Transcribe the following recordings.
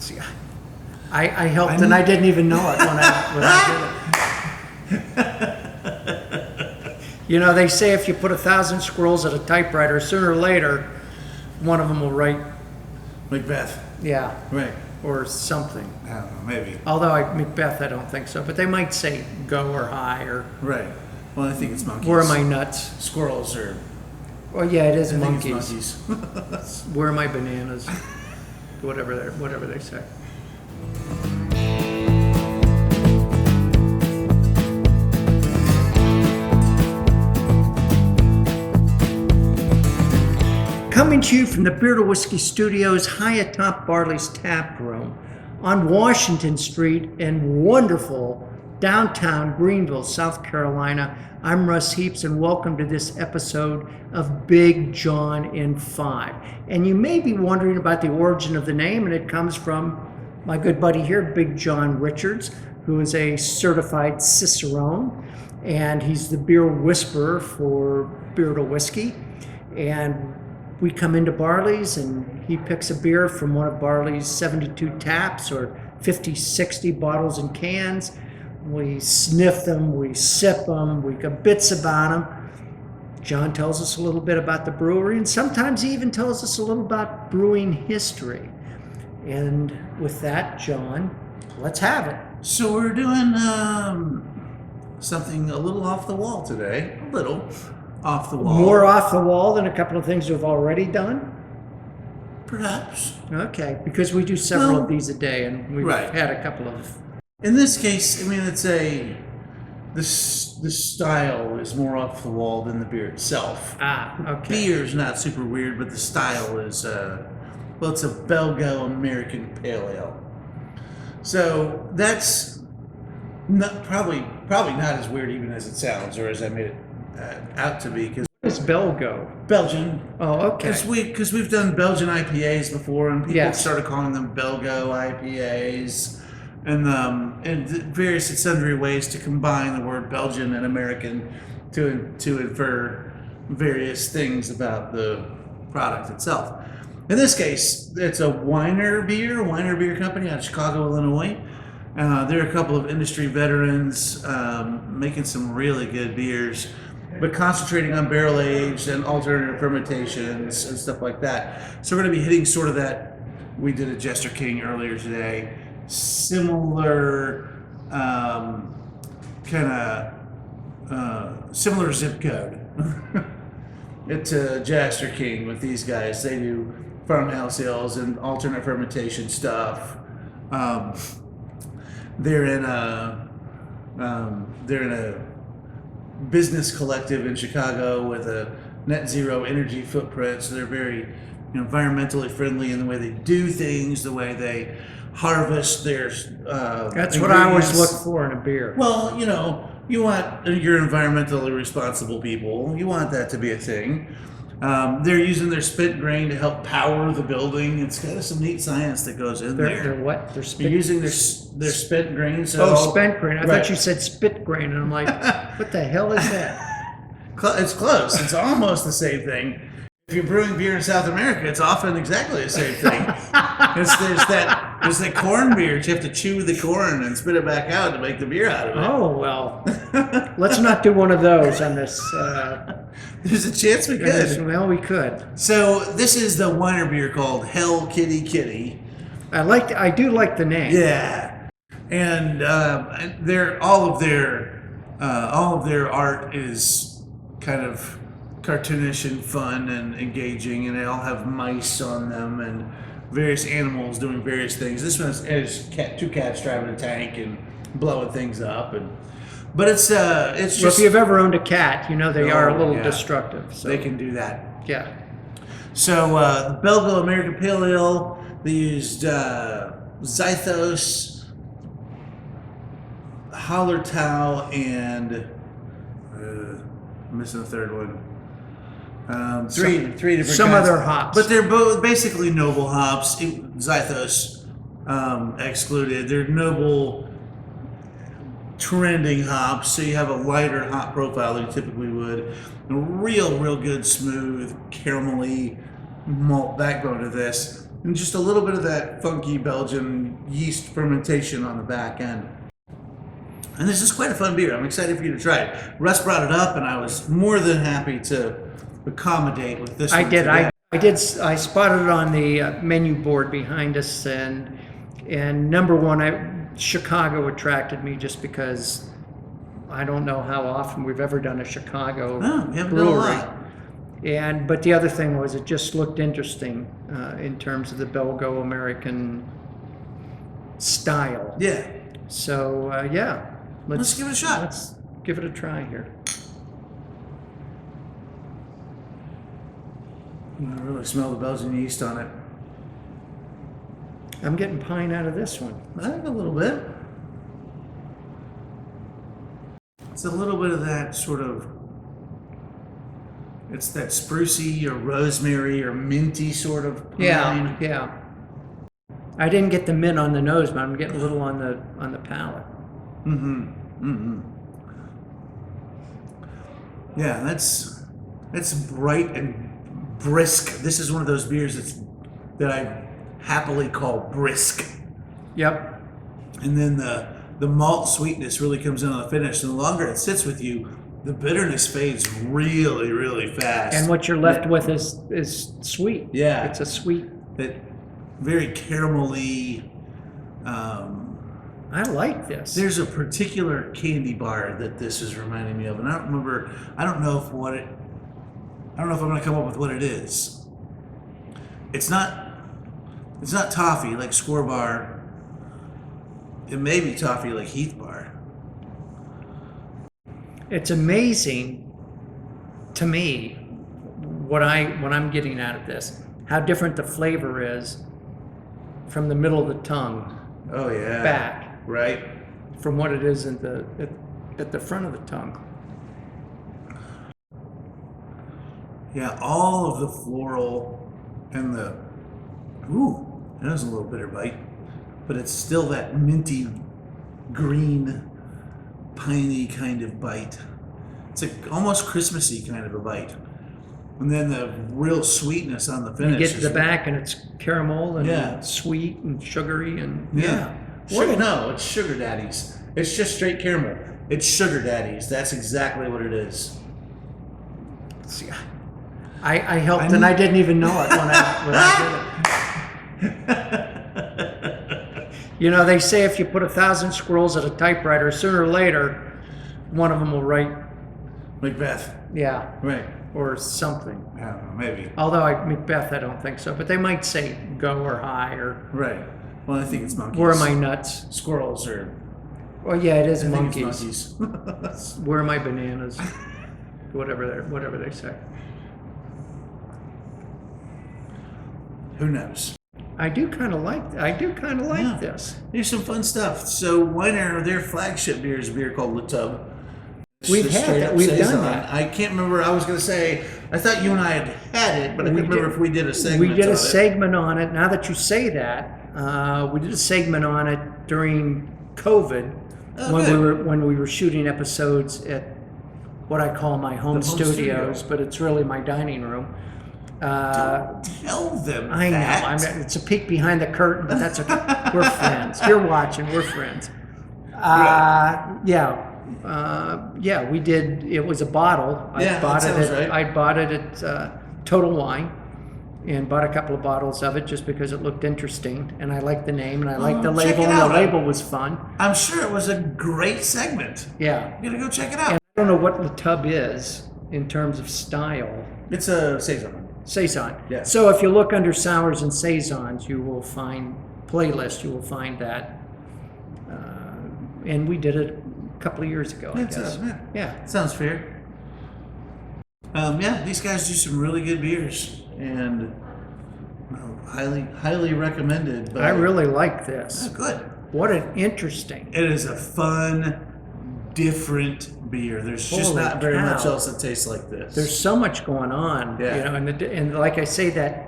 See, I helped and I didn't even know it when I did it. You know, they say if you put 1,000 squirrels at a typewriter, sooner or later, one of them will write, Macbeth. yeah, Right. or something. I don't know, maybe. Although Macbeth, I don't think so, but they might say go or hi or Right. Well, I think it's monkeys. where are my nuts? Squirrels are... Well, yeah, it is I think monkeys. it's monkeys. Where are my bananas? Whatever they say. Coming to you from the Beer to Whiskey Studios high atop Barley's Tap Room on Washington Street in wonderful downtown Greenville, South Carolina. I'm Russ Heaps and welcome to this episode of Big John in 5. And you may be wondering about the origin of the name, and it comes from my good buddy here, Big John Richards, who is a certified Cicerone, and he's the beer whisperer for Beer to Whiskey. And we come into Barley's and he picks a beer from one of Barley's 72 taps or 50, 60 bottles and cans. We sniff them, we sip them, we get bits about them. John tells us a little bit about the brewery, and sometimes he even tells us a little about brewing history. And with that, John, let's have it. So we're doing something a little off the wall today. A little off the wall. More off the wall than a couple of things we've already done? Perhaps. Okay, because we do several of these a day, and we've Right. had a couple of... In this case, I mean, the style is more off the wall than the beer itself. Ah, okay. Beer's not super weird, but the style is, well, it's a Belgo-American Pale Ale. So that's probably not as weird even as it sounds, or as I made it out to be. Because It's Belgo. Belgian. Oh, okay. Because we've done Belgian IPAs before, and people Yes. started calling them Belgo IPAs, and various and sundry ways to combine the word Belgian and American to infer various things about the product itself. In this case, it's a Whiner beer company out of Chicago, Illinois. They're a couple of industry veterans making some really good beers, but concentrating on barrel aged and alternative fermentations and stuff like that. So we're going to be hitting sort of that. We did a Jester King earlier today. Similar similar zip code. It's a Jester King with these guys. They do farmhouse ales and alternate fermentation stuff. They're in a business collective in Chicago with a net zero energy footprint, so they're very environmentally friendly in the way they do things, the way they harvest their That's what I always look for in a beer. Well, you want your environmentally responsible people. You want that to be a thing. They're using their spent grain to help power the building. It's got some neat science that goes in there. They're what? They're They're using their spent grain. So spent grain. I Right. thought you said spit grain, and I'm like, what the hell is that? It's close. It's almost the same thing. If you're brewing beer in South America, it's often exactly the same thing. There's that corn beer. You have to chew the corn and spit it back out to make the beer out of it. Oh, well, let's not do one of those on this. There's a chance we could. Well, we could. So this is the Whiner beer called Hell Kitty Kitty. I do like the name. Yeah, and all of their art is kind of cartoonish and fun and engaging, and they all have mice on them and various animals doing various things. This one is two cats driving a tank and blowing things up, but it's Well, just if you've ever owned a cat, they are a little yeah. destructive. So. They can do that. Yeah. So the Belgo-American Pale Ale, they used Zythos, Hallertau, and I'm missing the third one. Three different some kinds. other hops. But they're both basically noble hops. Zythos excluded. They're noble trending hops, so you have a lighter hop profile than you typically would. A real good smooth caramelly malt backbone to this. and just a little bit of that funky Belgian yeast fermentation on the back end. And this is quite a fun beer. I'm excited for you to try it. Russ brought it up, and I was more than happy to accommodate with this one today. I spotted it on the menu board behind us, and number one, Chicago attracted me just because I don't know how often we've ever done a Chicago we haven't brewery. done a lot. But the other thing was it just looked interesting in terms of the Belgo-American style. Yeah. So let's give it a shot. Let's give it a try here. I really smell the Belgian yeast on it. I'm getting pine out of this one. I think a little bit. It's a little bit of that sort of, it's that sprucey or rosemary or minty sort of pine. Yeah. I didn't get the mint on the nose, but I'm getting a little on the palate. Yeah, that's bright and brisk. This is one of those beers that I happily call brisk. Yep. And then the malt sweetness really comes in on the finish. And the longer it sits with you, the bitterness fades really, really fast. And what you're left with is sweet. Yeah. It's a sweet. That very caramelly. I like this. There's a particular candy bar that this is reminding me of, and I don't remember. I don't know if I'm going to come up with what it is. It's not toffee like Score Bar. It may be toffee like Heath Bar. It's amazing to me what I'm getting out of this, how different the flavor is from the middle of the tongue. Oh yeah. Back. Right. From what it is at the front of the tongue. Yeah, all of the floral and that is a little bitter bite, but it's still that minty, green, piney kind of bite. It's like almost Christmassy kind of a bite. And then the real sweetness on the finish. You get to the back and it's caramel and Yeah. sweet and sugary and No, it's Sugar Daddies. It's just straight caramel. It's Sugar Daddies. That's exactly what it is. See, I helped and I didn't even know it when I did it. You know, they say if you put 1,000 squirrels at a typewriter, sooner or later, one of them will write Macbeth. Yeah. Right. Or something. I don't know, maybe. Although Macbeth, I don't think so. But they might say go or hi or. Right. Well, I think it's monkeys. Where are my nuts? Squirrels or. Well, yeah, it is I think monkeys. it's monkeys. Where are my bananas? whatever they say. Who knows? I do kind of like this. There's some fun stuff. So Whiner, their flagship beer is a beer called Le Tub. We've had that. We've done that. I can't remember. I was going to say, I thought you and I had it, but I couldn't remember if we did a segment. We did a segment on it. Now that you say that, we did a segment on it during COVID when we were shooting episodes at what I call my home studios, but it's really my dining room. Don't tell them I that. know. It's a peek behind the curtain, but that's okay. We're friends. You're watching. We're friends. Yeah, we did. It was a bottle. I bought it at Total Wine, and bought a couple of bottles of it just because it looked interesting, and I liked the name, and I liked the label, and the label was fun. I'm sure it was a great segment. Yeah, You gotta go check it out. and I don't know what Le Tub is in terms of style. It's a saison. Saison. Yeah. So if you look under sours and saisons, you will find playlist. You will find that, and we did it a couple of years ago. I guess. Yeah. Sounds fair. These guys do some really good beers, and highly recommended. But I really like this. Good. What an interesting. It is a fun, different beer. There's just Holy not very cow. much else that tastes like this. There's so much going on, Yeah. and like I say, that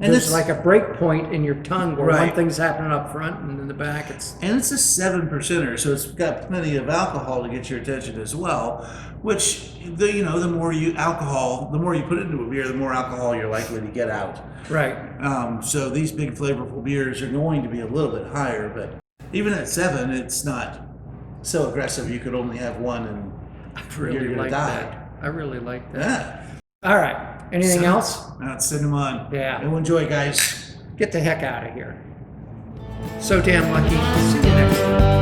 And there's it's like a break point in your tongue where one Right. thing's happening up front and in the back it's and it's a 7%er, so it's got plenty of alcohol to get your attention as well. Which the more the more you put into a beer, the more alcohol you're likely to get out. right. So these big flavorful beers are going to be a little bit higher, but even at 7, it's not so aggressive. You could only have one, and I you're really gonna like die. that. I really like that. Yeah. All right. Anything else? Send them on. Yeah. And enjoy, guys. Get the heck out of here. So damn lucky. See you next time.